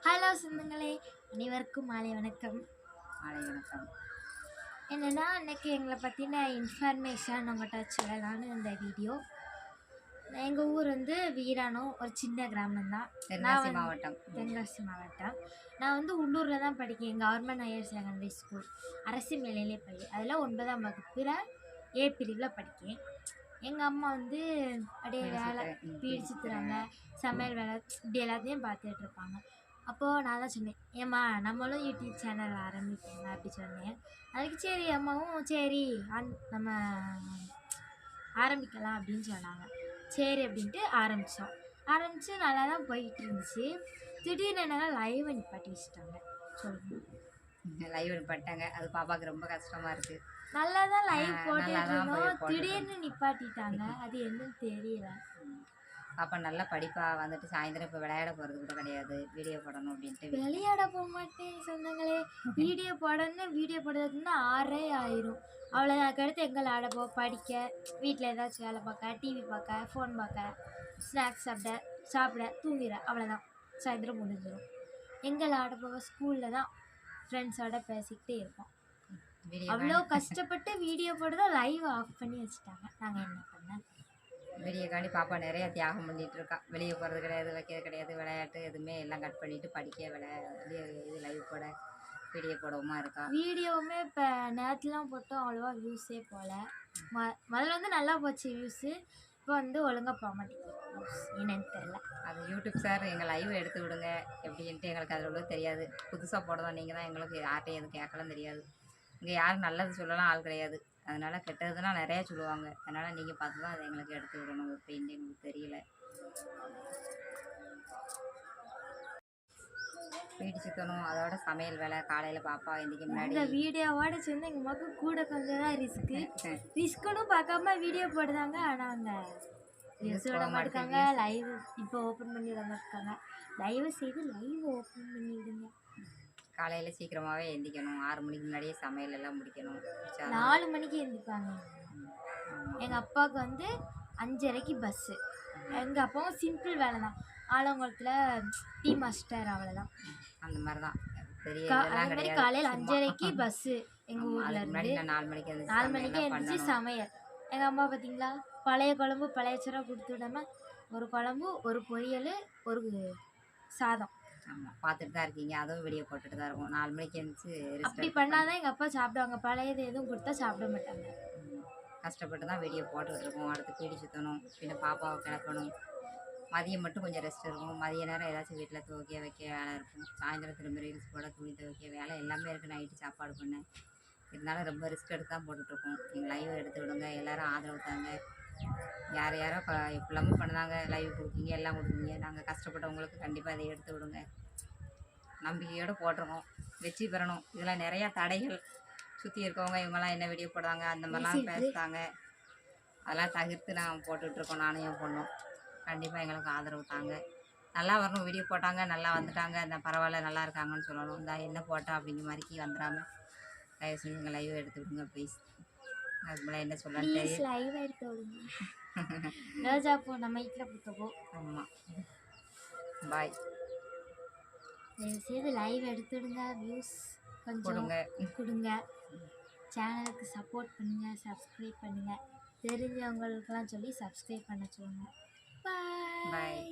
Hello சொந்தங்களே, அனைவருக்கும் மாலை வணக்கம். மாலை வணக்கம். என்னென்னா அன்றைக்கி எங்களை பற்றின இன்ஃபர்மேஷன் உங்கள்கிட்ட சொல்லலான்னு இந்த வீடியோ. எங்கள் ஊர் வந்து வீராணம், ஒரு சின்ன கிராமம் தான். தென்காசி மாவட்டம். நான் வந்து உள்ளூரில் தான் படிக்கிறேன். கவர்மெண்ட் ஹையர் செகண்டரி ஸ்கூல், அரசு மேல்நிலைப் பள்ளி. அதில் 9ஆம் வகுப்பில் ஏ பிரிவில் படிக்கிறேன். எங்கள் அம்மா வந்து அப்படியே வேலை பீடிச்சு தராங்க, சமையல் வேலை இப்படி எல்லாத்தையும் பார்த்துட்டு இருப்பாங்க. அப்போது நான் தான் சொன்னேன், ஏம்மா நம்மளும் யூடியூப் சேனல் ஆரம்பிப்போங்க அப்படி சொன்னேன். அதுக்கு சரி அம்மாவும் சரி நம்ம ஆரம்பிக்கலாம் அப்படின்னு சொன்னாங்க. சரி அப்படின்ட்டு ஆரம்பித்து நல்லா தான் போய்கிட்டு இருந்துச்சு. திடீர்னு என்னன்னா லைவ் நிப்பாட்டி வச்சுட்டாங்க. சொல்லுங்கள். லைவ் நிப்பாட்டாங்க, அது பாப்பாவுக்கு ரொம்ப கஷ்டமாக இருக்குது. நல்லா தான் லைவ் போட்டுட்டு இருந்தோம், திடீர்னு நிப்பாட்டிட்டாங்க. அது என்னன்னு தெரியல. பாப்பா நல்லா படிப்பா, வந்துட்டு சாயந்தரம் இப்போ விளையாட போகிறது கூட கிடையாது, வீடியோ போடணும் அப்படின்ட்டு. விளையாட போக மாட்டேன் சொந்தங்களே. வீடியோ போடுறதுன்னா 6 ஆயிரும். அவ்வளோதான். அதுக்கடுத்து எங்கே விளையாட போக, படிக்க, வீட்டில் ஏதாச்சும் வேலை பார்க்க, டிவி பார்க்க, ஃபோன் பார்க்க, ஸ்நாக்ஸ் சாப்பிட தூங்கிட, அவ்வளோதான். சாயந்தரம் முடிஞ்சிடும். எங்கே விளையாட போக, ஸ்கூலில் தான் ஃப்ரெண்ட்ஸோட பேசிக்கிட்டே இருப்போம். அவ்வளோ கஷ்டப்பட்டு வீடியோ போட்டுதான் லைவ் ஆஃப் பண்ணி வச்சுட்டாங்க. நாங்கள் என்ன பண்ணேன், வீடியோக்காண்டி பாப்பா நிறையா தியாகம் பண்ணிகிட்டு இருக்கா. வெளியே போகிறது கிடையாது, வைக்கிறது கிடையாது, விளையாட்டு எதுவுமே எல்லாம் கட் பண்ணிவிட்டு படிக்க இது லைவ் போட வீடியோ போடவுமா இருக்கா. வீடியோவுமே இப்போ நேரத்துலாம் போட்டோம், அவ்வளோவா வியூஸே போகல. முதல்ல வந்து நல்லா போச்சு வியூஸு, இப்போ வந்து ஒழுங்காக போக மாட்டேங்குது வியூஸ், என்னன்னு தெரில. அது யூடியூப் சார் எங்கள் லைவ் எடுத்து விடுங்க எப்படின்ட்டு எங்களுக்கு அதில் உள்ள தெரியாது. புதுசாக போடதான் நீங்கள் தான், எங்களுக்கு யார்கிட்டையும் எதுவும் கேட்கலாம் தெரியாது. இங்கே யாரும் நல்லது சொல்லலாம் ஆள் கிடையாது, அதனால் கெட்டதுலாம் நிறையா சொல்லுவாங்க. அதனால் நீங்கள் பார்த்து தான் அதை எங்களுக்கு எடுத்து விடணும் அப்படின்ட்டு எங்களுக்கு தெரியல. வீடு சுற்றணும், அதோட சமையல் வேலை, காலையில் பாப்பா எந்திரிக்க முன்னாடி இந்த வீடியோவோட சேர்ந்து எங்கள் மக்கள் கூட கொஞ்சம் தான் ரிஸ்க்குன்னு பார்க்காம வீடியோ போடுறாங்க. ஆனால் அங்கே வியூஸ் விட மாட்டாங்க. லைவ் இப்போ ஓப்பன் பண்ணி விட மாட்டாங்க. தயவு செய்து லைவ் ஓப்பன் பண்ணி விடுங்க. காலையில் சீக்கிரமாகவே எந்திக்கணும், 6 மணிக்கு முன்னாடியே சமையல் எல்லாம் முடிக்கணும். 4 மணிக்கு எந்திப்பாங்க. எங்கள் அப்பாவுக்கு வந்து 5:30க்கு பஸ்ஸு. எங்கள் அப்பாவும் சிம்பிள் வேலை தான், ஆலங்குளத்தில் டீ மாஸ்டர், அவ்வளோதான். அந்த மாதிரி தான் பெரிய காலையில் 5:30க்கு பஸ்ஸு எங்கள் ஊரில் இருந்து. 4 மணிக்கு எழுந்திரிச்சு சமையல். எங்கள் அம்மா பார்த்தீங்களா, பழைய குழம்பு பழைய சோறாக கொடுத்து விடாமல் ஒரு குழம்பு, ஒரு பொரியல், ஒரு சாதம். ஆமாம், பார்த்துட்டு தான் இருக்கீங்க. அதுவும் வீடியோ போட்டுட்டு தான் இருக்கும். 4 மணிக்கு எழுந்துச்சு அப்படி பண்ணாதான் எங்கள் அப்பா சாப்பிடுவாங்க. பழையது எதுவும் கொடுத்தா சாப்பிட மாட்டாங்க. கஷ்டப்பட்டு தான் வீடியோ போட்டுக்கிட்டு இருக்கோம். அடுத்து பீடி சுற்றணும், பின்ன பாப்பாவை கிளப்பணும். மதியம் மட்டும் கொஞ்சம் ரெஸ்ட் இருக்கும். மதிய நேரம் ஏதாச்சும் வீட்டில் துவைக்க வைக்க வேலை இருக்கும். சாயந்தரம் திரும்ப ரீல்ஸ் போட, துணி துவைக்க வேலை எல்லாமே இருக்குது. நைட்டு சாப்பாடு பண்ண, இருந்தாலும் ரொம்ப ரிஸ்க் எடுத்து தான் போட்டுட்ருக்கோம். நீங்கள் லைவ் எடுத்து விடுங்க, எல்லோரும் ஆதரவு தாங்க. யார் யாரோ எப்படிலாமும் பண்ணுறாங்க, லைவ் கொடுப்பீங்க, எல்லாம் கொடுப்பீங்க. நாங்கள் கஷ்டப்பட்டவங்களுக்கு கண்டிப்பாக இதை எடுத்து விடுங்க. நம்பிக்கையோடு போட்டிருக்கோம், வெற்றி பெறணும். இதில் நிறையா தடைகள், சுற்றி இருக்கவங்க இவங்கெல்லாம் என்ன வீடியோ போடுறாங்க அந்த மாதிரிலாம் பேசுகிறாங்க. அதெல்லாம் தவிர்த்து நாங்கள் போட்டுட்ருக்கோம். நானும் என் பொண்ணும் கண்டிப்பாக எங்களுக்கு ஆதரவு தாங்க. நல்லா வரணும், வீடியோ போட்டாங்க நல்லா வந்துட்டாங்க, இந்த பரவாயில்ல நல்லா இருக்காங்கன்னு சொல்லணும். இந்த என்ன போட்டோம் அப்படிங்கிற மாதிரிக்கு வந்துடாமல் தயவு செஞ்சு எங்கள் லைவ் எடுத்து விடுங்க ப்ளீஸ். அதுக்கு மேலே என்ன சொல்லலான்னு தெரியும். லைவ் எடுத்து விடுங்க. ரோஜா பூ நம்ம வீட்டில் கொடுத்தப்போ. ஆமாம், பாய். தயவுசெய்து லைவ் எடுத்து விடுங்க, வியூஸ் கொஞ்சம் கொடுங்க. சேனலுக்கு சப்போர்ட் பண்ணுங்கள், சப்ஸ்கிரைப் பண்ணுங்கள். தெரிஞ்சவங்களுக்கெல்லாம் சொல்லி சப்ஸ்கிரைப் பண்ண சொல்லுங்கள். பாய்.